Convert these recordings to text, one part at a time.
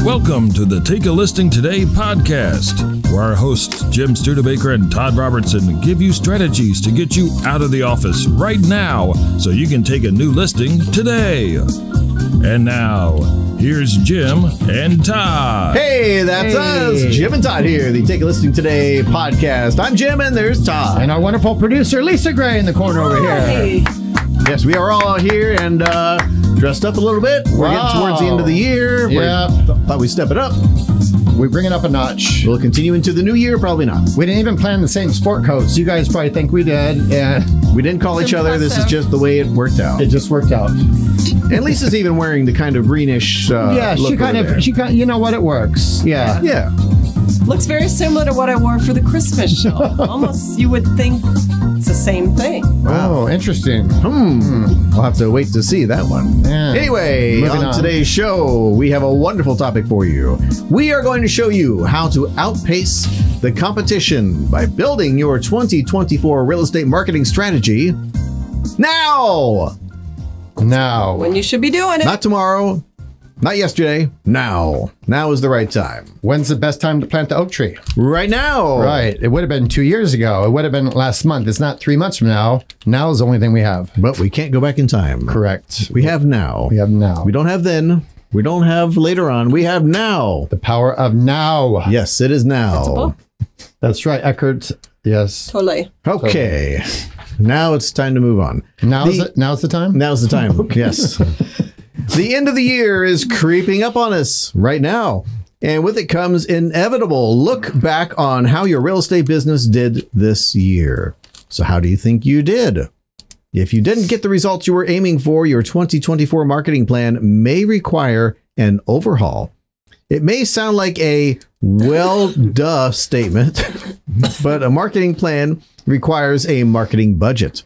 Welcome to the Take a Listing Today podcast, where our hosts Jim Studebaker and Todd Robertson give you strategies to get you out of the office right now so you can take a new listing today. And now, here's Jim and Todd. Hey, that's us, Jim and Todd here, the Take a Listing Today podcast. I'm Jim and there's Todd. And our wonderful producer, Lisa Gray, in the corner over here. Yes, we are all here and dressed up a little bit. We're getting towards the end of the year. Thought we'd step it up. We bring it up a notch. We'll continue into the new year, probably not. We didn't even plan the same sport coats. You guys probably think we did. And we didn't call each other. This is just the way it worked out. It just worked out. And Lisa's even wearing the kind of greenish yeah, look she kind of, you know what, it works. Yeah. Yeah. Looks very similar to what I wore for the Christmas show. Almost, you would think it's the same thing. Wow, interesting. We'll have to wait to see that one. Yeah. Anyway, on today's show, we have a wonderful topic for you. We are going to show you how to outpace the competition by building your 2024 real estate marketing strategy now. Now. When you should be doing it. Not tomorrow. Not yesterday. Now. Now is the right time. When's the best time to plant the oak tree? Right now. Right. It would have been 2 years ago. It would have been last month. It's not 3 months from now. Now is the only thing we have. But we can't go back in time. Correct. We have now. We have now. We don't have then. We don't have later on. We have now. The power of now. Yes, it is now. That's right. Eckert. Yes. Totally. Okay. Now it's time to move on. Now's the time? Now's the time. Okay. Yes. The end of the year is creeping up on us right now. And with it comes inevitable look back on how your real estate business did this year. So how do you think you did? If you didn't get the results you were aiming for, your 2024 marketing plan may require an overhaul. It may sound like a well-duh statement, but a marketing plan requires a marketing budget.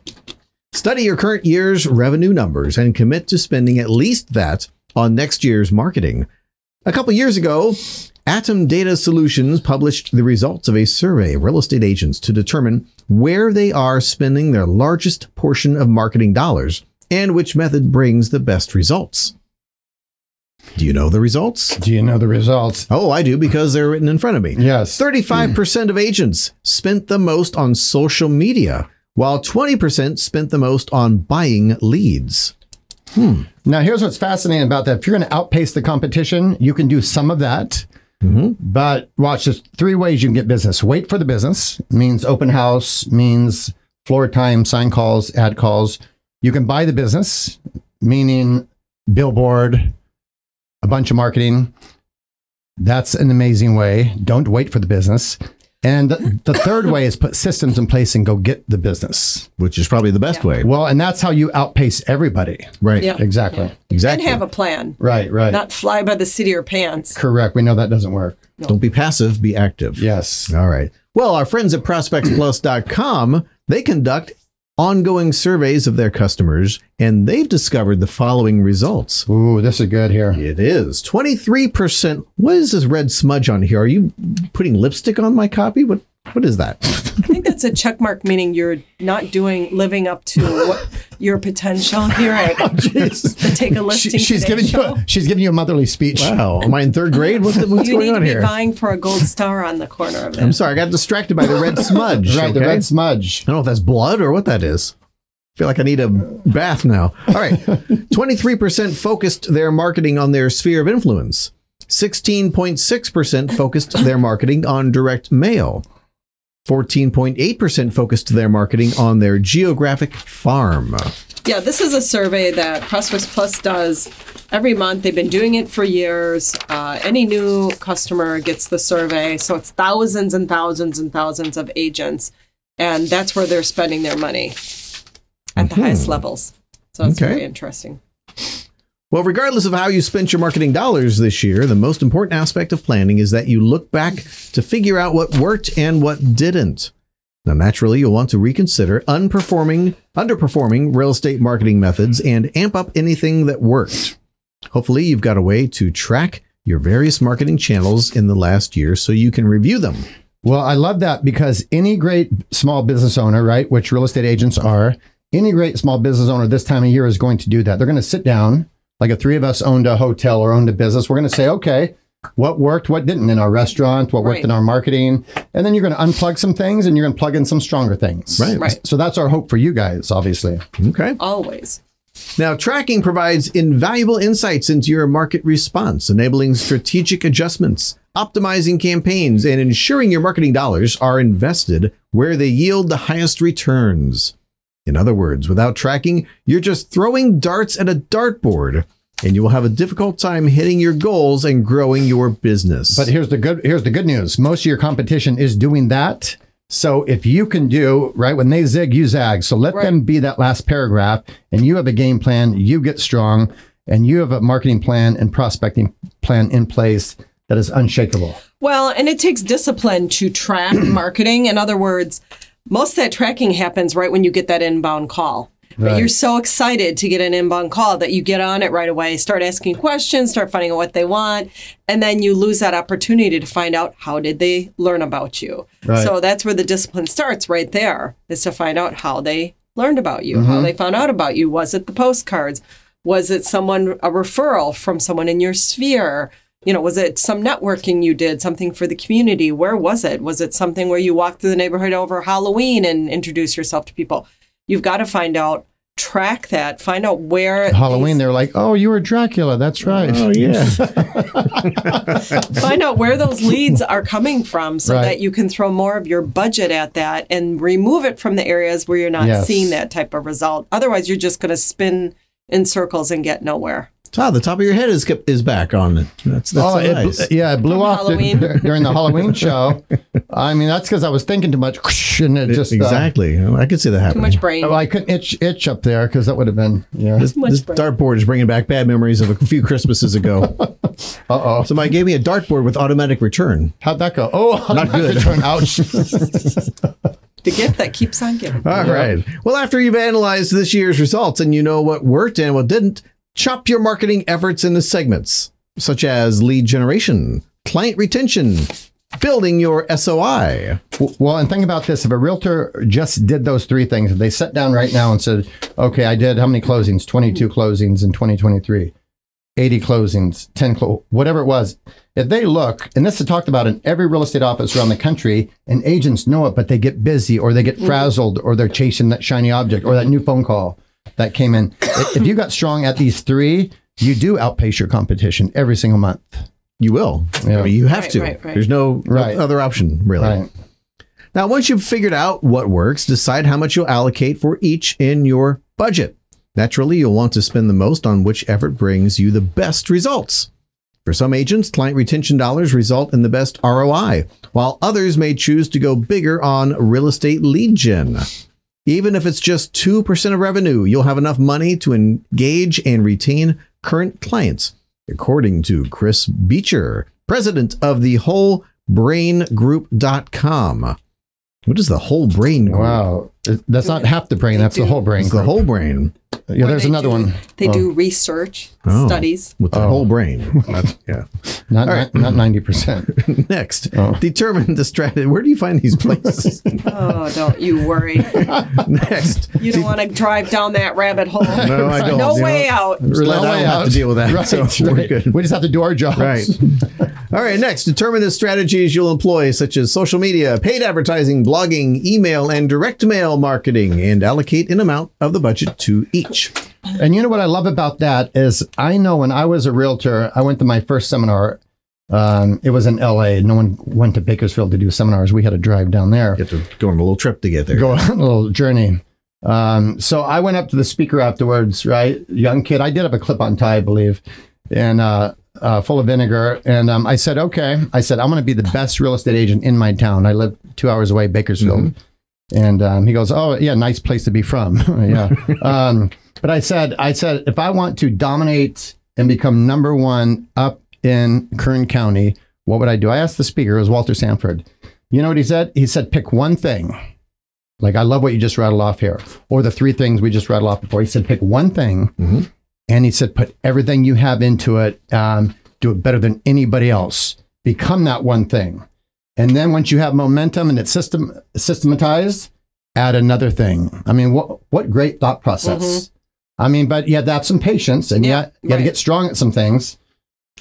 Study your current year's revenue numbers and commit to spending at least that on next year's marketing. A couple years ago, Atom Data Solutions published the results of a survey of real estate agents to determine where they are spending their largest portion of marketing dollars and which method brings the best results. Do you know the results? Do you know the results? Oh, I do, because they're written in front of me. Yes. 35% of agents spent the most on social media, while 20% spent the most on buying leads. Now, here's what's fascinating about that. If you're going to outpace the competition, you can do some of that. But watch, there's 3 ways you can get business. Wait for the business, means open house, means floor time, sign calls, ad calls. You can buy the business, meaning billboard, a bunch of marketing. That's an amazing way. Don't wait for the business. And the third way is put systems in place and go get the business. Which is probably the best way. Well, and that's how you outpace everybody. Right. Yeah. Exactly. Yeah. Exactly. And have a plan. Right, right. Not fly by the seat of your pants. Correct. We know that doesn't work. No. Don't be passive, be active. Yes. All right. Well, our friends at ProspectsPLUS.com, they conduct ongoing surveys of their customers, and they've discovered the following results. Ooh, this is good here. It is 23%. What is this red smudge on here? Are you putting lipstick on my copy? What is that? I think that's a check mark, meaning you're not living up to what your potential here at the Take a Listing She's giving you a motherly speech. Wow. Am I in 3rd grade? What's going on here? You need to be vying for a gold star on the corner of that. I'm sorry. I got distracted by the red smudge. Right, the red smudge. I don't know if that's blood or what that is. I feel like I need a bath now. All right. 23% focused their marketing on their sphere of influence. 16.6% focused their marketing on direct mail. 14.8% focused their marketing on their geographic farm. Yeah, this is a survey that Prospects Plus does every month. They've been doing it for years. Any new customer gets the survey. So it's thousands and thousands and thousands of agents. And that's where they're spending their money at the highest levels. So it's very interesting. Well, regardless of how you spent your marketing dollars this year, the most important aspect of planning is that you look back to figure out what worked and what didn't. Now, naturally, you'll want to reconsider underperforming real estate marketing methods and amp up anything that worked. Hopefully, you've got a way to track your various marketing channels in the last year so you can review them. Well, I love that, because any great small business owner, right, which real estate agents are, any great small business owner this time of year is going to do that. They're going to sit down, like if 3 of us owned a hotel or owned a business. We're going to say, okay, what worked, what didn't in our restaurant, what worked in our marketing. And then you're going to unplug some things and you're going to plug in some stronger things. Right. So that's our hope for you guys, obviously. Okay. Always. Now, tracking provides invaluable insights into your market response, enabling strategic adjustments, optimizing campaigns, and ensuring your marketing dollars are invested where they yield the highest returns. In other words, without tracking, you're just throwing darts at a dartboard, and you will have a difficult time hitting your goals and growing your business. But here's the good news. Most of your competition is doing that. So if you can do, right, when they zig, you zag. So let them be that last paragraph, and you have a game plan, you get strong, and you have a marketing plan and prospecting plan in place that is unshakable. Well, and it takes discipline to track marketing. In other words, most of that tracking happens right when you get that inbound call. But you're so excited to get an inbound call that you get on it right away, start asking questions, start finding out what they want, and then you lose that opportunity to find out how did they learn about you. Right. So that's where the discipline starts right there, is to find out how they learned about you, how they found out about you. Was it the postcards? Was it a referral from someone in your sphere? You know, was it some networking you did, something for the community? Where was it? Was it something where you walked through the neighborhood over Halloween and introduced yourself to people? You've got to find out, track that, find out where. Halloween, they're like, oh, you were Dracula. That's right. Oh, yeah. Find out where those leads are coming from so that you can throw more of your budget at that and remove it from the areas where you're not seeing that type of result. Otherwise, you're just going to spin in circles and get nowhere. Todd, the top of your head is back on it. That's so nice. It blew off during the Halloween show. I mean, that's because I was thinking too much, and it just exactly. I could see that happening. Too much brain. I couldn't itch up there because that would have been This dartboard is bringing back bad memories of a few Christmases ago. Somebody gave me a dartboard with automatic return. How'd that go? Oh, not good. Return. Ouch. The gift that keeps on giving. All right. Well, after you've analyzed this year's results and you know what worked and what didn't, chop your marketing efforts into segments, such as lead generation, client retention, building your SOI. Well, and think about this. If a realtor just did those three things, if they sat down right now and said, okay, I did how many closings? 22 closings in 2023, 80 closings, 10, whatever it was. If they look, and this is talked about in every real estate office around the country, and agents know it, but they get busy or they get frazzled or they're chasing that shiny object or that new phone call that came in. If you got strong at these three, you do outpace your competition every single month. You will. Yeah. I mean, you have to. Right. There's no other option, really. Right. Now, once you've figured out what works, decide how much you'll allocate for each in your budget. Naturally, you'll want to spend the most on which effort brings you the best results. For some agents, client retention dollars result in the best ROI, while others may choose to go bigger on real estate lead gen. Even if it's just 2% of revenue, you'll have enough money to engage and retain current clients, according to Chris Beecher, president of the WholeBrainGroup.com. What is the Whole Brain Group? Wow. That's not half the brain. That's the whole brain. It's the whole brain. Yeah, there's another one. They do research, studies. With the whole brain. Not 90%. Next, determine the strategy. Where do you find these places? Oh, don't you worry. Next. You don't want to drive down that rabbit hole. No, I don't. No way out. I don't have to deal with that. Right, so we're good. We just have to do our jobs. Right. All right. Next, determine the strategies you'll employ, such as social media, paid advertising, blogging, email, and direct mail marketing, and allocate an amount of the budget to each. And you know what I love about that is I know when I was a realtor, I went to my first seminar. It was in LA. No one went to Bakersfield to do seminars. We had to drive down there. You have to go on a little trip to get there. Go on a little journey. So I went up to the speaker afterwards, right? Young kid. I did have a clip-on tie, I believe, and full of vinegar. And I said, okay. I said, I'm going to be the best real estate agent in my town. I live 2 hours away, Bakersfield. Mm-hmm. And he goes, oh, yeah, nice place to be from. Yeah. But I said, if I want to dominate and become number one up in Kern County, what would I do? I asked the speaker, it was Walter Sanford. You know what he said? He said, pick one thing. Like, I love what you just rattled off here. Or the three things we just rattled off before. He said, pick one thing. Mm-hmm. And he said, put everything you have into it. Do it better than anybody else. Become that one thing. And then once you have momentum and it's systematized, add another thing. I mean, what great thought process. Mm-hmm. I mean, but you have to have some patience and you got to get strong at some things.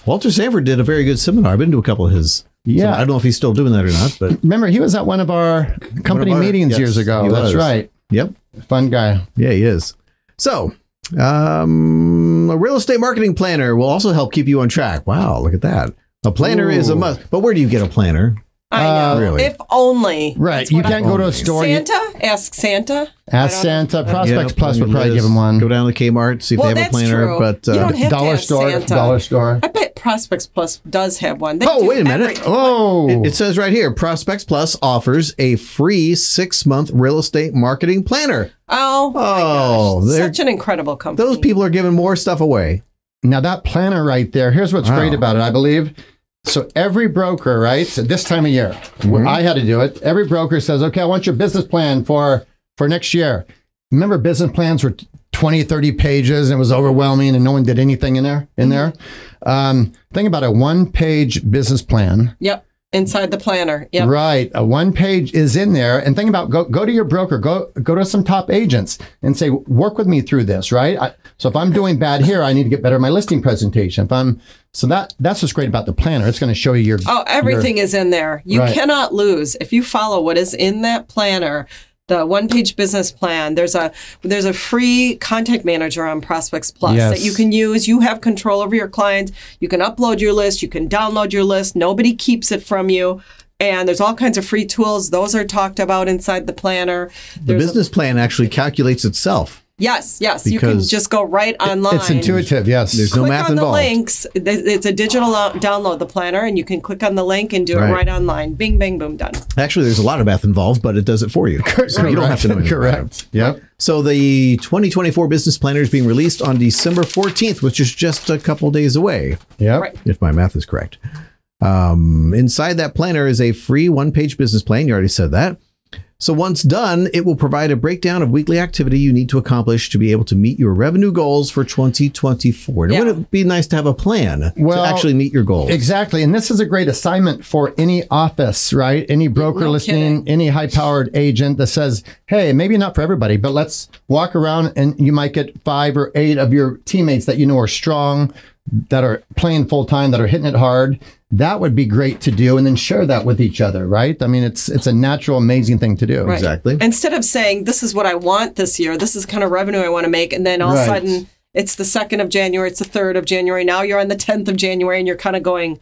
Walter Sanford did a very good seminar. I've been to a couple of his. Yeah. I don't know if he's still doing that or not, but Remember, he was at one of our company meetings yes, years ago. he That's was. right. yep. Fun guy. Yeah, he is. So, a real estate marketing planner will also help keep you on track. Wow, look at that. A planner is a must. But where do you get a planner? I know. Really? If only. Right. That's You what can't go to a store. Santa? Ask Santa. Ask Santa. Prospects Yep, Plus on would your probably list. give him one. Go down to Kmart, see if Well, they have a that's planner. true. But You don't have to Dollar ask store. Santa. Dollar store. I bet Prospects Plus does have one. They Oh, do wait a minute. everything. Oh. it says right here, Prospects Plus offers a free 6-month real estate marketing planner. Oh, my Oh, gosh. they're- Such an incredible company. Those people are giving more stuff away. Now that planner right there, here's what's Wow. great about it, I believe. So every broker, right? So this time of year, where I had to do it. Every broker says, okay, I want your business plan for next year. Remember business plans were 20, 30 pages and it was overwhelming and no one did anything in there. Think about a 1-page business plan. Yep. Inside the planner. Yep. Right. A 1-page is in there. And think about go to your broker, go to some top agents and say, work with me through this, right? So if I'm doing bad here, I need to get better at my listing presentation. That's what's great about the planner. It's going to show you your Everything is in there. You Right. cannot lose. If you follow what is in that planner, the 1-page business plan, there's a free contact manager on Prospects Plus Yes. that you can use. You have control over your clients. You can upload your list. You can download your list. Nobody keeps it from you. And there's all kinds of free tools. Those are talked about inside the planner. The There's business plan actually calculates itself. Yes. You can Because just go right online. It's intuitive, yes. There's no Click math on involved. the links. It's a digital download, the planner, and you can click on the link and do it Right. right online. Bing, bang, boom, done. Actually, there's a lot of math involved, but it does it for you. So you don't have to know anything. Correct. Yep. So the 2024 business planner is being released on December 14th, which is just a couple days away, Yep. Right. if my math is correct. Inside that planner is a free 1-page business plan. You already said that. So once done, it will provide a breakdown of weekly activity you need to accomplish to be able to meet your revenue goals for 2024. Yeah. Wouldn't it be nice to have a plan Well, to actually meet your goals? Exactly. And this is a great assignment for any office, right? Any broker No listening, kidding. any high-powered agent that says, hey, maybe not for everybody, but let's walk around and you might get 5 or 8 of your teammates that you know are strong, that are playing full-time, that are hitting it hard. That would be great to do, and then share that with each other, right? I mean, it's a natural, amazing thing to do. Right. Exactly. Instead of saying, this is what I want this year, this is the kind of revenue I want to make, and then all of a Right. sudden it's the 2nd of January, it's the 3rd of January, now you're on the 10th of January, and you're kind of going,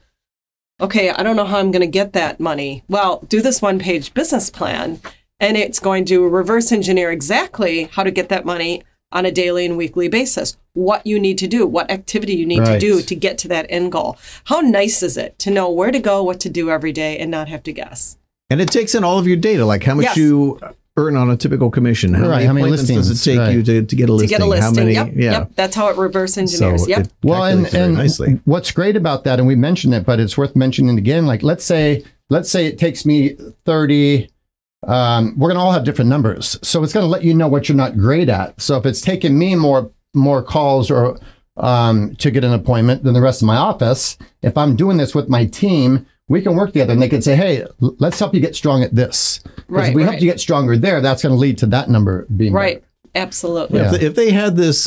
okay, I don't know how I'm going to get that money. Well, do this 1-page business plan, and it's going to reverse engineer exactly how to get that money on a daily and weekly basis. What you need to do, what activity you need to Right. do to get to that end goal. How nice is it to know where to go, what to do every day, and not have to guess? And it takes in all of your data, like how much Yes. you earn on a typical commission. How Right, many how many appointments does it listings, take you to get a listing? To get a listing. How many? Yep. Yeah. Yep. That's how it reverse engineers. So Yep. it Well, calculates very nicely. what's great about that, and we mentioned it, but it's worth mentioning again. Like, let's say it takes me 30. We're going to all have different numbers, so it's going to let you know what you're not great at. So if it's taking me more calls or to get an appointment than the rest of my office, if I'm doing this with my team, we can work together, and they can say, "Hey, let's help you get strong at this." Because Right, if we help right. you get stronger there, that's going to lead to that number being Right. Absolutely. Yeah. If they had this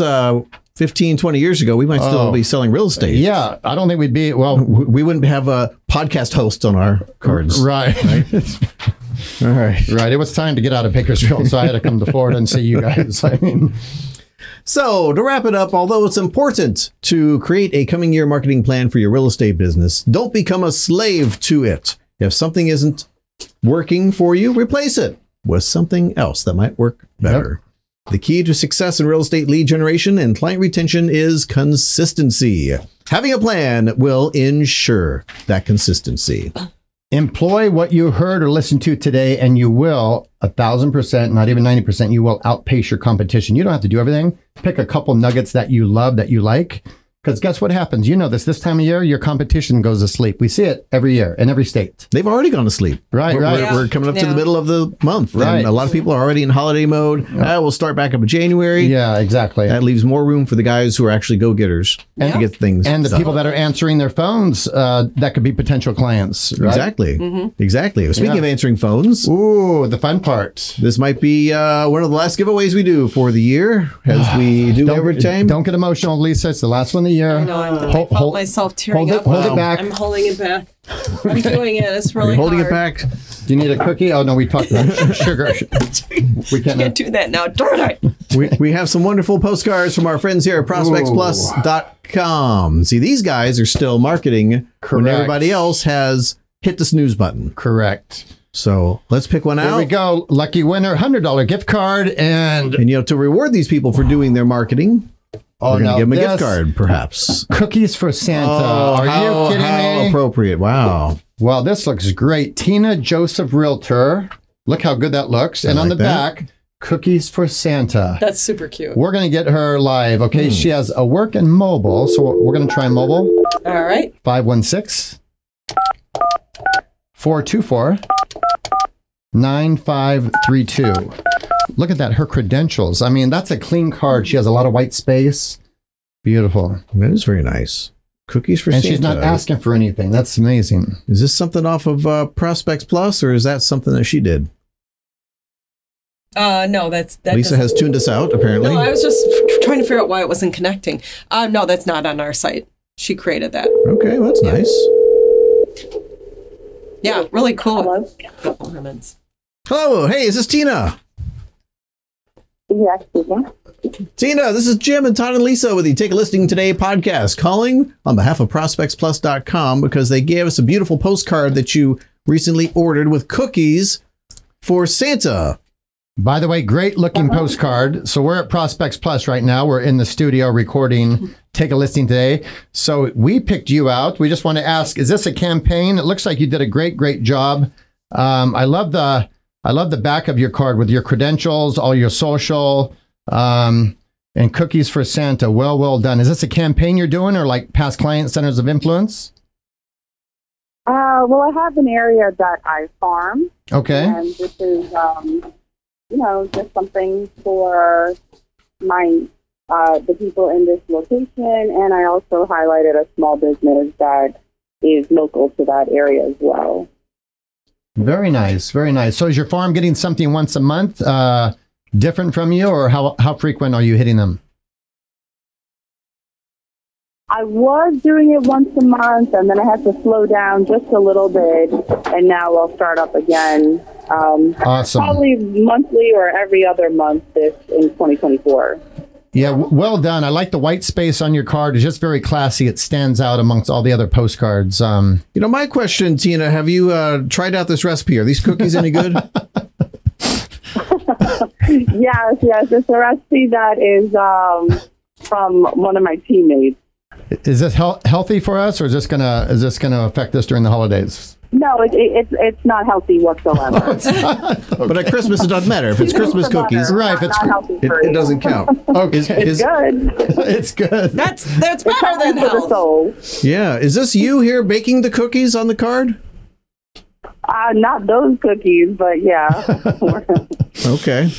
15, 20 years ago, we might still Oh. be selling real estate. better. Yeah, I don't think we'd be well. We wouldn't have a podcast host on our cards. Right. All right. Right. It was time to get out of Bakersfield, so I had to come to Florida and see you guys. I mean, So to wrap it up, although it's important to create a coming year marketing plan for your real estate business, don't become a slave to it. If something isn't working for you, replace it with something else that might work better. The key to success in real estate lead generation and client retention is consistency. Having a plan will ensure that consistency. employ what you heard or listened to today, and you will 1,000%, not even 90%, you will outpace your competition. You don't have to do everything. Pick a couple nuggets that you love, that you like. Because guess what happens? You know this time of year, your competition goes to sleep. We see it every year in every state. They've already gone to sleep. Right, We're, right. we're- Yeah. we're coming up to Yeah. the middle of the month. Right. And a lot of people are already in holiday mode. We'll start back up in January. Yeah, exactly. That leaves more room for the guys who are actually go-getters to get things And the done. people that are answering their phones, that could be potential clients. Right? Exactly. Mm-hmm. Exactly. Speaking Yeah. of answering phones, Ooh, the fun part. this might be one of the last giveaways we do for the year, as we do every time. Don't get emotional, Lisa. It's the last one of the here. I know, I felt myself tearing up. Hold it back. I'm holding it back. I'm doing it. It's really Holding hard. it back. Do you need a cookie? Oh, no, we talked about sugar. We Can't do that now. Darn it. We have some wonderful postcards from our friends here at ProspectsPLUS.com. See, these guys are still marketing when Correct. everybody else has hit the snooze button. Correct. So let's pick one out. There we go. Lucky winner, $100 gift card. And And, to reward these people for doing their marketing, we're going to give them a gift this- card, perhaps. Cookies for Santa. Are you kidding how me? appropriate. Wow. Well, this looks great. Tina Joseph Realtor. Look how good that looks. And on the like that. back, cookies for Santa. That's super cute. We're going to get her live. Okay, she has a work and mobile. So we're going to try mobile. All right. 516 424 9532. Look at that. Her credentials. I mean, that's a clean card. She has a lot of white space. Beautiful. That is very nice. Cookies for And Santa. she's not asking for anything. That's amazing. Is this something off of Prospects Plus, or is that something that she did? No, that Lisa doesn't- has tuned us out, apparently. No, I was just trying to figure out why it wasn't connecting. No, that's not on our site. She created that. Okay, well, that's nice. Yeah, really cool. Ornaments. Hello, hey, is this Tina? Yes, speaking. Tina, this is Jim and Todd and Lisa with the Take a Listing Today podcast, calling on behalf of ProspectsPlus.com because they gave us a beautiful postcard that you recently ordered with cookies for Santa. By the way, great looking postcard. So we're at Prospects Plus right now. We're in the studio recording Take a Listing Today. So we picked you out. We just want to ask, is this a campaign? It looks like you did a great job. I love the back of your card with your credentials, all your social, and cookies for Santa. Well done. Is this a campaign you're doing or like past client centers of influence? Well, I have an area that I farm, Okay. and this is, just something for my the people in this location. And I also highlighted a small business that is local to that area as well. Very nice. Very nice. So is your farm getting something once a month different from you, or how frequent are you hitting them? I was doing it once a month, and then I had to slow down just a little bit, and now I'll start up again. Awesome. Probably monthly or every other month in 2024. Yeah, well done. I like the white space on your card. It's just very classy. It stands out amongst all the other postcards. My question, Tina, have you tried out this recipe? Are these cookies any good? Yes. It's a recipe that is from one of my teammates. Is this healthy for us, or is this gonna affect us during the holidays? No, it's not healthy whatsoever. But at Christmas, it doesn't matter. If it's Christmas cookies, Right, if it's not healthy for it you. doesn't count. Okay, It's good. it's good. That's better It's healthy than for the health. soul. Yeah. Is this you here baking the cookies on the card? Not those cookies, but yeah. Okay.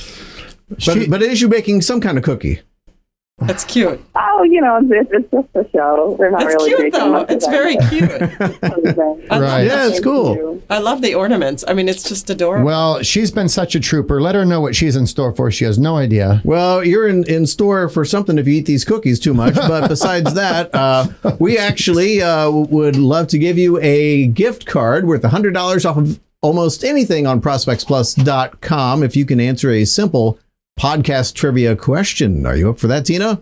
But it is you baking some kind of cookie. That's cute. Oh, it's just a show. We're not It's really cute making though. much of It's that. very cute. I love Right. Yeah, it's Thank cool. you. I love the ornaments. I mean, it's just adorable. Well, she's been such a trooper. Let her know what she's in store for. She has no idea. Well, you're in store for something if you eat these cookies too much. But besides that, we actually would love to give you a gift card worth $100 off of almost anything on ProspectsPlus.com if you can answer a simple podcast trivia question. Are you up for that, Tina?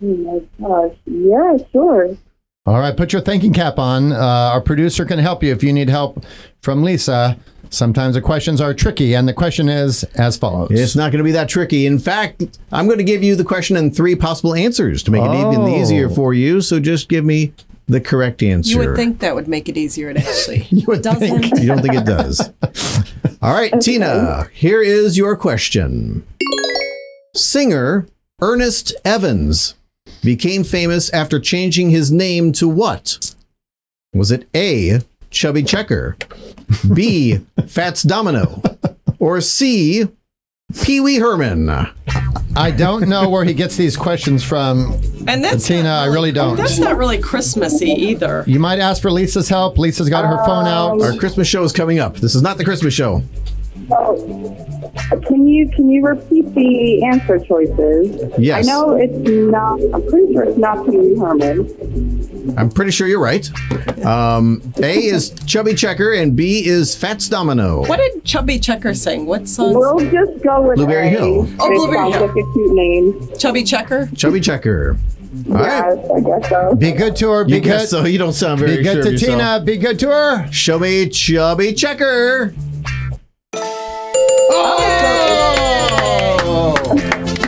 Oh my gosh. Yeah, sure. All right, put your thinking cap on. Our producer can help you if you need help from Lisa. Sometimes the questions are tricky, and the question is as follows. It's not going to be that tricky. In fact, I'm going to give you the question and 3 possible answers to make it even easier for you. So just give me the correct answer. You would think that would make it easier. It actually think. You don't think it does? All right, Tina, here is your question. Singer Ernest Evans became famous after changing his name to what? Was it A, Chubby Checker, B, Fats Domino, or C, Pee Wee Herman? I don't know where he gets these questions from. And that's Tina, not I really don't. That's not really Christmassy either. You might ask for Lisa's help. Lisa's got her phone out. Our Christmas show is coming up. This is not the Christmas show. So, can you repeat the answer choices? Yes. I know it's not. I'm pretty sure it's not Pee Wee Herman. I'm pretty sure you're right. A is Chubby Checker and B is Fats Domino. What did Chubby Checker sing? What song? We'll just go with Blueberry A. Hill. Oh, It Blueberry sounds Hill. like a cute name. Chubby Checker? Chubby Checker. All right. Yes, I guess so. Be good to her. You Be guess good. so. You don't sound very Be good sure to of yourself. Tina. Be good to her. Show me Chubby Checker. Oh!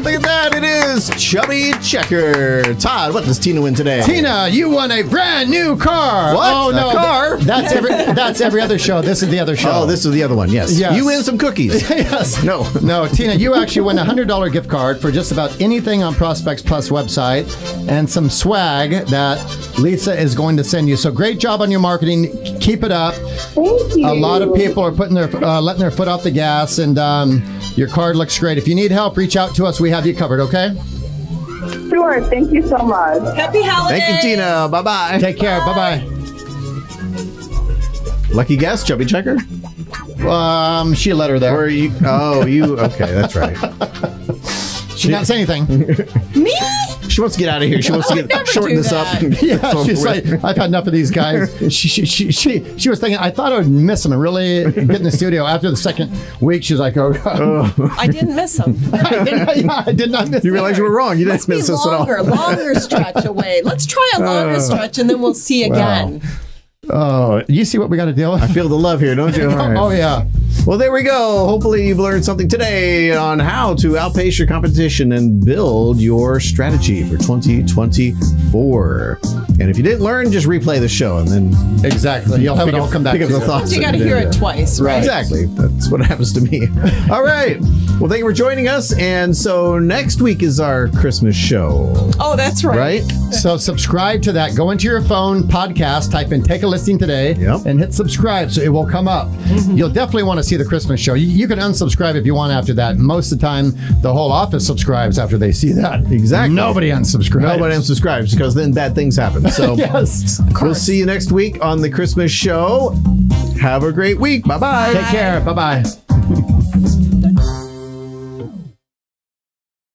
Look at that. It is Chubby Checker. Todd, what does Tina win today? Tina, you won a brand new car. What? Oh A no, car? That's every other show. This is the other show. Oh, this is the other one. Yes. Yes. You win some cookies. Yes. No. No, Tina, you actually win a $100 gift card for just about anything on Prospects Plus website and some swag that Lisa is going to send you. So great job on your marketing. Keep it up. Thank you. A lot of people are putting their letting their foot off the gas, and your card looks great. If you need help, reach out to us. We have you covered. Okay. Sure. Thank you so much. Happy holidays! Thank you, Tina. Bye-bye. Take care. Bye Lucky guess, Chubby Checker? bye. She let her there. Or you? Oh, you. Okay, that's right. She did not say anything. Me? She wants to get out of here. She wants to never shorten do this up. that. and get Yeah, this over she's with. like, I've had enough of these guys. She was thinking, I thought I would miss them and really get in the studio. After the second week, she was like, oh, God. I didn't miss them. I did not miss You realize you were wrong. You Let's didn't be miss us at all. longer stretch away. Let's try a longer stretch and then we'll see again. Oh, you see what we got to deal with? I feel the love here, don't you? All right. Oh, yeah. Well, there we go. Hopefully, you've learned something today on how to outpace your competition and build your strategy for 2024. And if you didn't learn, just replay the show and then Exactly. You'll have it all come back pick to up the you. thoughts. You got to that hear did it twice, right? Exactly. That's what happens to me. All right. Well, thank you for joining us. And so next week is our Christmas show, Oh, that's right. right? So subscribe to that. Go into your phone, podcast, type in Take a Listing Today, Yep. and hit subscribe so it will come up. You'll definitely want to see the Christmas show. You can unsubscribe if you want after that. Most of the time, the whole office subscribes after they see that. Exactly. Nobody unsubscribes. Nobody unsubscribes because then bad things happen. So Yes. we'll see you next week on the Christmas show. Have a great week. Bye-bye. Take care. Bye-bye.